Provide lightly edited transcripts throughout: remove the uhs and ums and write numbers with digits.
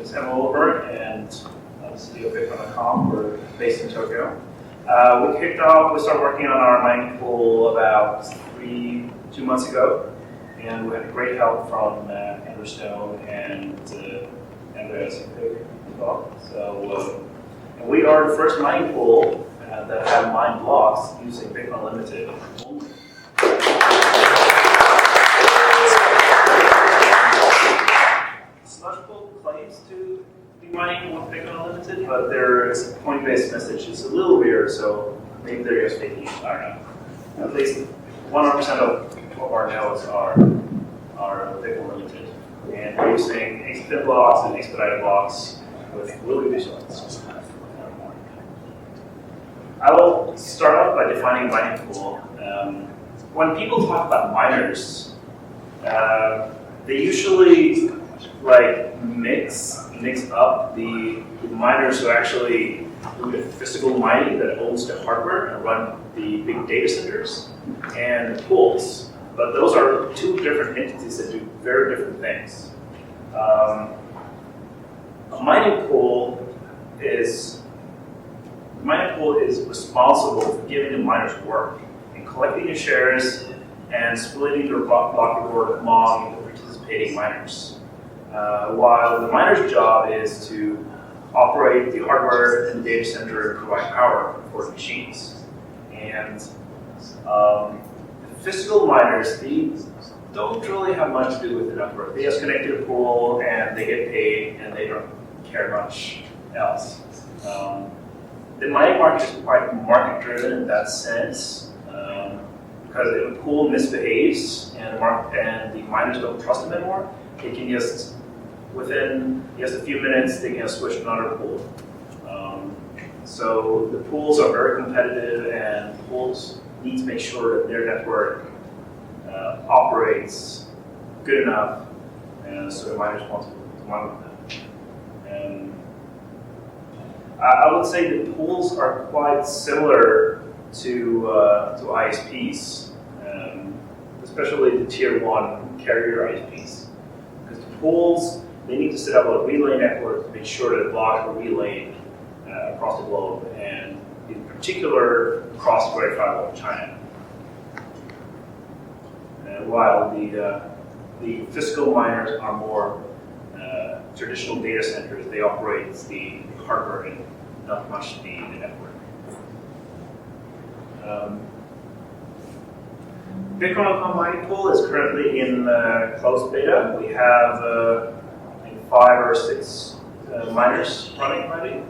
is Emil Oldenburg, and I'm the CEO of Bitcoin.com. We're based in Tokyo. We started working on our mining pool about 2 months ago, and we had great help from Andrew Stone and Andreas as well. So we are the first mining pool that have mined blocks using Bitcoin Limited. Satoshi claims to be mining with Bitcoin Unlimited, but there is a point-based message. It's a little weird, so maybe they're just faking it. I don't know. At least 100% of our nodes are Bitcoin Limited, and we're using Xpedited blocks and Xpedited blocks with really good results. I will start off by defining mining pool. When people talk about miners, they usually mix up the miners who actually do the physical mining that owns the hardware and run the big data centers, and the pools. But those are two different entities that do very different things. A mining pool is responsible for giving the miners work and collecting the shares and splitting the block reward among the participating miners. While the miner's job is to operate the hardware in the data center and provide power for the machines. And physical miners, they don't really have much to do with the network. They just connect to the pool and they get paid and they don't care much else. The mining market is quite market-driven in that sense, because if a pool misbehaves and the miners don't trust them anymore, they can just, within just a few minutes, they can just switch to another pool. So the pools are very competitive, and the pools need to make sure that their network operates good enough, and so the miners want to mine with them. I would say the pools are quite similar to ISPs, especially the tier 1 carrier ISPs. Because the pools, they need to set up a relay network to make sure that blocks are relayed across the globe, and in particular across the Great Firewall of China. While the physical miners are more traditional data centers, they operate the hardware and not much the network. Bitcoin.com mining pool is currently in closed beta. We have 5 or 6 miners running already,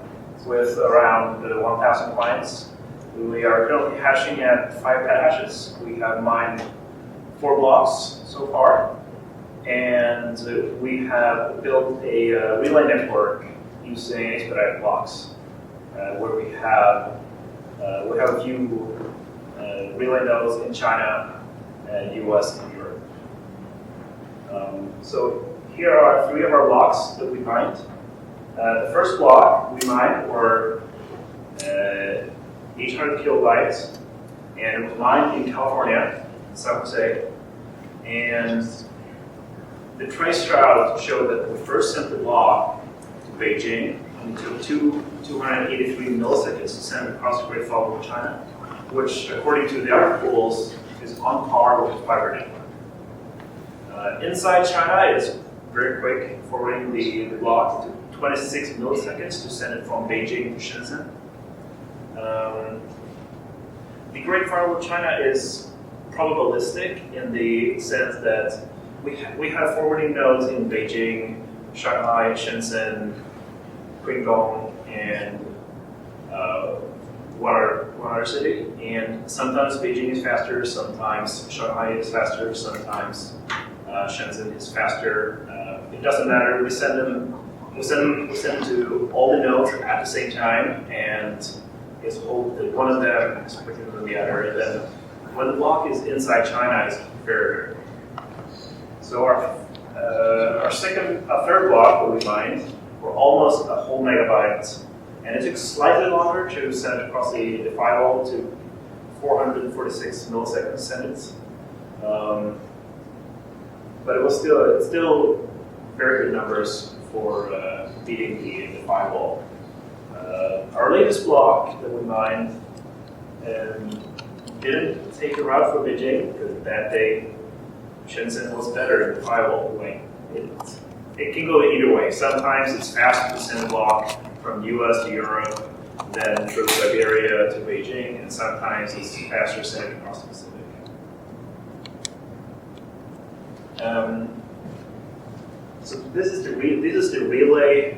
with around 1,000 clients. We are currently hashing at 5 petahashes. We have mined 4 blocks so far, and we have built a relay network using Xpedited blocks, where we have a few relay nodes in China, US, and Europe. So here are 3 of our blocks that we mined. The first block we mined were 800 kilobytes, and it was mined in California, San Jose. And the trace route showed that we first sent the block to Beijing, and it took 283 milliseconds to send it across the Great Firewall of China, which, according to the other pools, is on par with the fiber network. Inside China, it's very quick, forwarding the block. It took 26 milliseconds to send it from Beijing to Shenzhen. The Great Firewall of China is probabilistic in the sense that we have forwarding nodes in Beijing, Shanghai, Shenzhen, Qingdong, and one other city. And sometimes Beijing is faster, sometimes Shanghai is faster, sometimes Shenzhen is faster. It doesn't matter. We send them to all the nodes at the same time, and it's hope that one of them is quicker than the other. And then when the block is inside China, it's very, very quick. So our third block that we mined were almost a whole megabyte, and it took slightly longer to send it across the firewall to 446 milliseconds to send it. But it was still very good numbers for beating the firewall. Our latest block that we mined didn't take a route for Beijing because that day Shenzhen was better in the firewall. Like it can go either way. Sometimes it's faster to send a block from US to Europe than through Siberia to Beijing, and sometimes it's faster sending across the Pacific. So this is the relay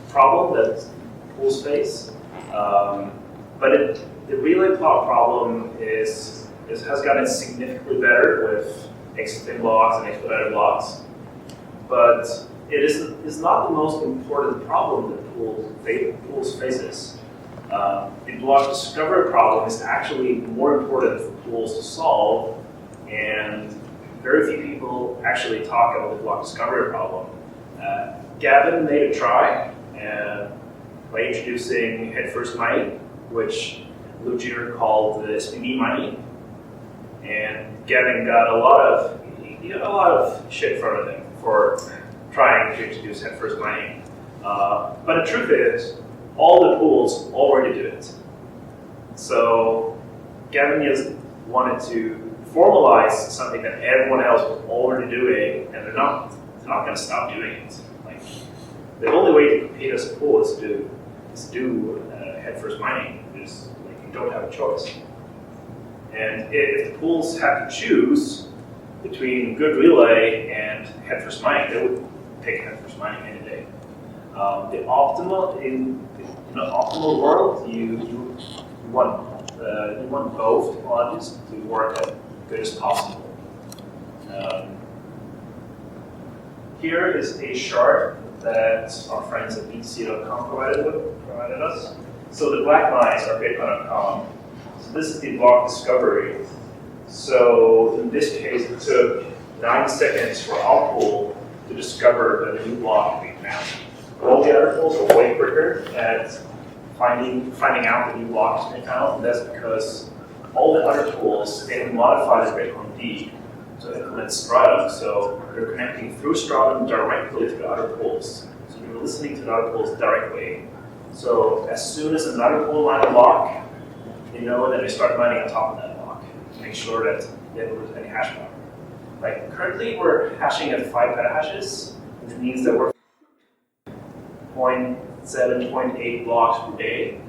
problem that pools face, but the relay problem has gotten significantly better with extend blocks and expedited blocks, but it is not the most important problem that pools faces. The block discovery problem is actually more important for pools to solve, and very few people actually talk about the block discovery problem. Gavin made a try by introducing head-first mining, which Lou Jr. called the Xpedited mining, and Gavin got a lot of shit from him for trying to introduce head-first mining. But the truth is, all the pools already do it. So Gavin just wanted to formalize something that everyone else was already doing, and they're not going to stop doing it. Like, the only way to compete as a pool is to do head-first mining. You don't have a choice. And if the pools had to choose between good relay and head-first mining, they would pick head-first mining any day. In the optimal world, you want both technologies to work as good as possible. Here is a chart that our friends at BTC.com provided us. So the black lines are Bitcoin.com. So this is the block discovery. So in this case, it took 9 seconds for our pool to discover that a new block had been found. All the other pools are way quicker at finding out the new block has been found, and that's because all the other tools, they modify the Bitcoin D to implement Stratum, so they're connecting through Stratum directly to the other pools. So you're listening to the other pools directly. So as soon as another pool mines a block, you know that they start mining on top of that block to make sure that they don't lose any hash power. Like currently we're hashing at 5 petahashes, which means that we're 0.7, 0.8 blocks per day.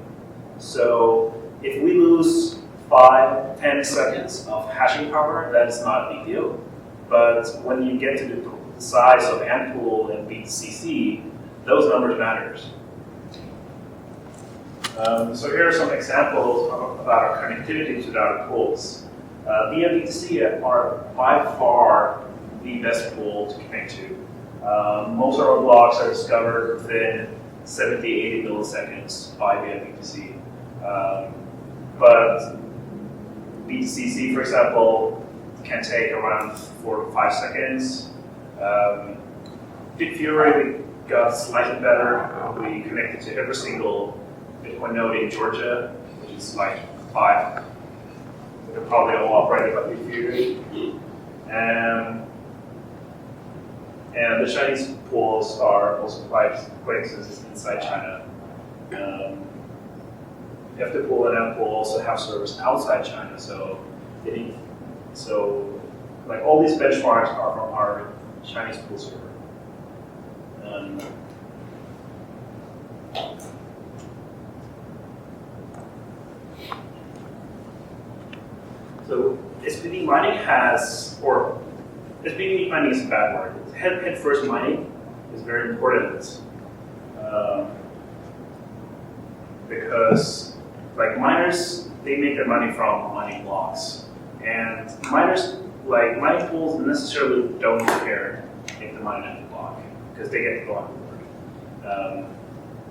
So if we lose 5, 10 seconds of hashing power, that is not a big deal. But when you get to the size of Ampool and BTCC, those numbers matter. So here are some examples about our connectivity to the other pools. VIA and BTC are by far the best pool to connect to. Most of our blocks are discovered within 70, 80 milliseconds by VIA and BTC. But BTCC, for example, can take around 4 to 5 seconds. Bitfury, we got slightly better. We connected to every single Bitcoin node in Georgia, which is like 5. They're probably all operated by Bitfury. And the Chinese pools are also quite extensive inside China. FTPool and Mpool also have servers outside China, so like all these benchmarks are from our Chinese pool server. So Xpedited mining Xpedited mining is a bad word. Head-first mining is very important because like miners, they make their money from mining blocks. And miners, like mining pools necessarily don't care if the mine has a block because they get the block reward.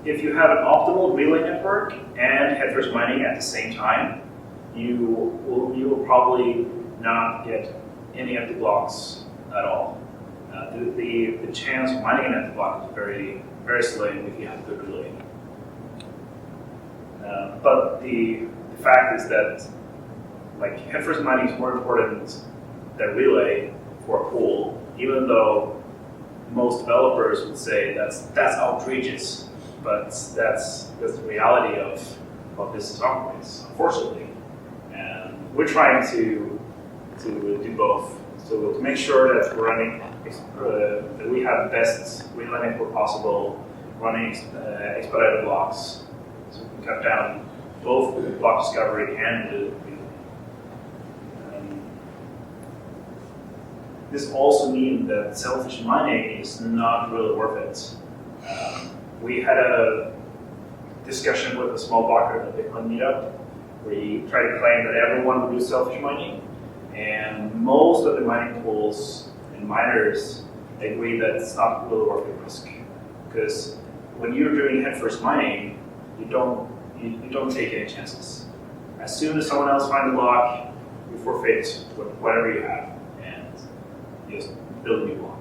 If you have an optimal relay network and head-first mining at the same time, you will probably not get any empty blocks at all. The chance of mining an empty block is very, very slim if you have a good relay. But the fact is that like head-first mining is more important than relay for a pool, even though most developers would say that's outrageous, but that's the reality of business operates, unfortunately. And we're trying to do both. So to make sure that we're running, that we have the best real network possible, running expedited blocks, so we can cut down both the block discovery and the this also means that selfish mining is not really worth it. We had a discussion with a small blocker at the Bitcoin meetup where he tried to claim that everyone would do selfish mining, and most of the mining pools and miners agree that it's not really worth the risk, because when you're doing head-first mining, you don't take any chances. As soon as someone else finds a block, you forfeit whatever you have and just build a new block.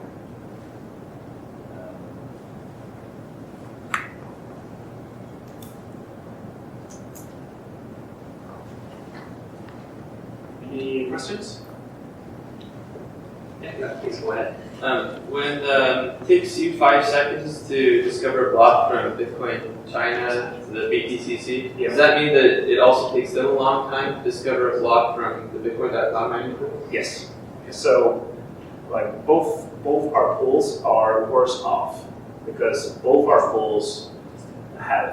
Any questions? Yeah, please go ahead. When it takes you 5 seconds to discover a block from Bitcoin China to the BTCC, does that mean that it also takes them a long time to discover a block from the Bitcoin.com mining pool? Yes. So, like both our pools are worse off because both our pools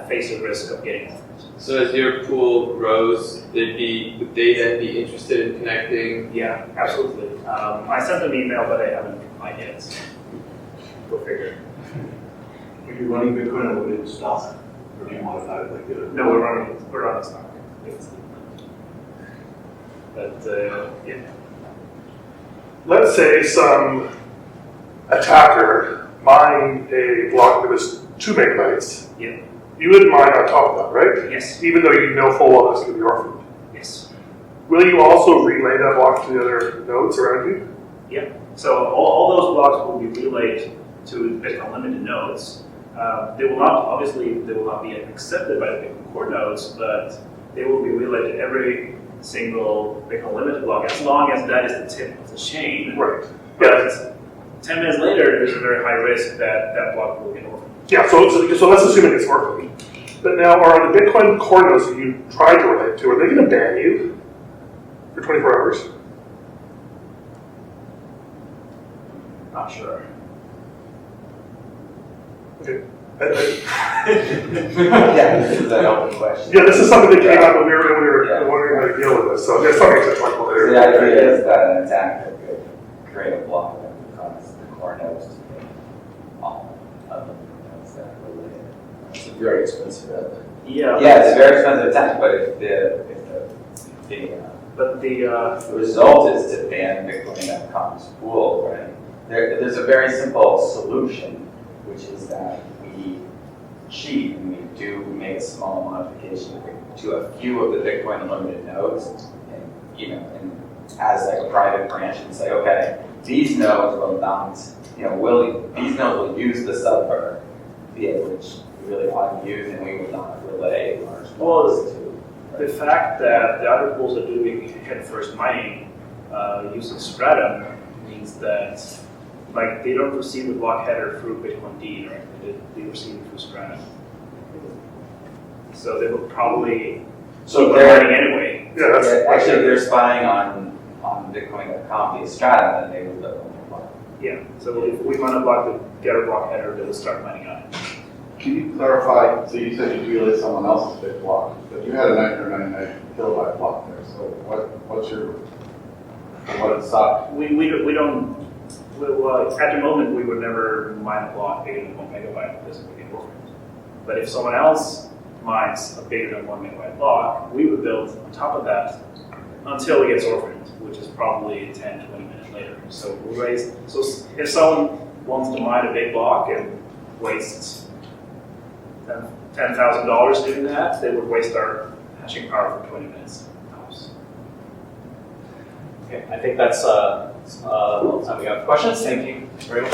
face a risk of getting offered. So as your pool grows, would they then be interested in connecting? Yeah, absolutely. I sent them an email, but I haven't replied yet. Go figure. Are you running Bitcoin on limited stock, or do you modify it like the other? No, we're running stock. But yeah. Let's say some attacker mined a block that was 2 megabytes. Yeah. You would mine on top of that, right? Yes. Even though you know full well it's going to be orphaned. Yes. Will you also relay that block to the other nodes around you? Yeah. So all those blocks will be relayed to the Bitcoin Limited nodes. They will not be accepted by the Bitcoin Core nodes, but they will be relayed to every single Bitcoin Limited block as long as that is the tip of the chain. Right. But 10 minutes later, there's a very high risk that that block will get orphaned. Yeah, so let's assume it gets orphaned. But now, are the Bitcoin Core nodes that you tried to relate to, are they going to ban you for 24 hours? Not sure. Okay. Yeah, this is an open question. Yeah, this is something that came up when we were wondering how to deal with this. So there's something to talk about there. The idea is that an attacker could create a block that would cause the core nodes to be all of the nodes that are related. It's very expensive. Yeah. Yeah, it's a very expensive attack, but if the result is to ban Bitcoin.com's pool, right? There's a very simple solution, which is that we cheat and we make a small modification to a few of the Bitcoin Unlimited nodes, and as like a private branch, and say, okay, these nodes will not, these nodes will use the subver via which we really want to use, and we will not relay large blocks to. The fact that the other pools are doing head-first mining using Stratum means that they don't receive the block header through Bitcoin D, right? They receive it through Stratum. So they will probably keep mining anyway. Yeah, actually, they're spying on Bitcoin.com via Stratum, and they will build a block. Yeah, so if we want to block the getter block header, they will start mining on it. Can you clarify, so you said you relay someone else's big block, but you had a 999 kilobyte block there, so what it stopped? We don't, at the moment we would never mine a block bigger than 1 megabyte because we get orphaned. But if someone else mines a bigger than 1 megabyte block, we would build on top of that until it gets orphaned, which is probably 10, 20 minutes later. So if someone wants to mine a big block and waste $10,000 doing that, they would waste our hashing power for 20 minutes. Okay, I think that's all the time we have for questions. Thank you very much.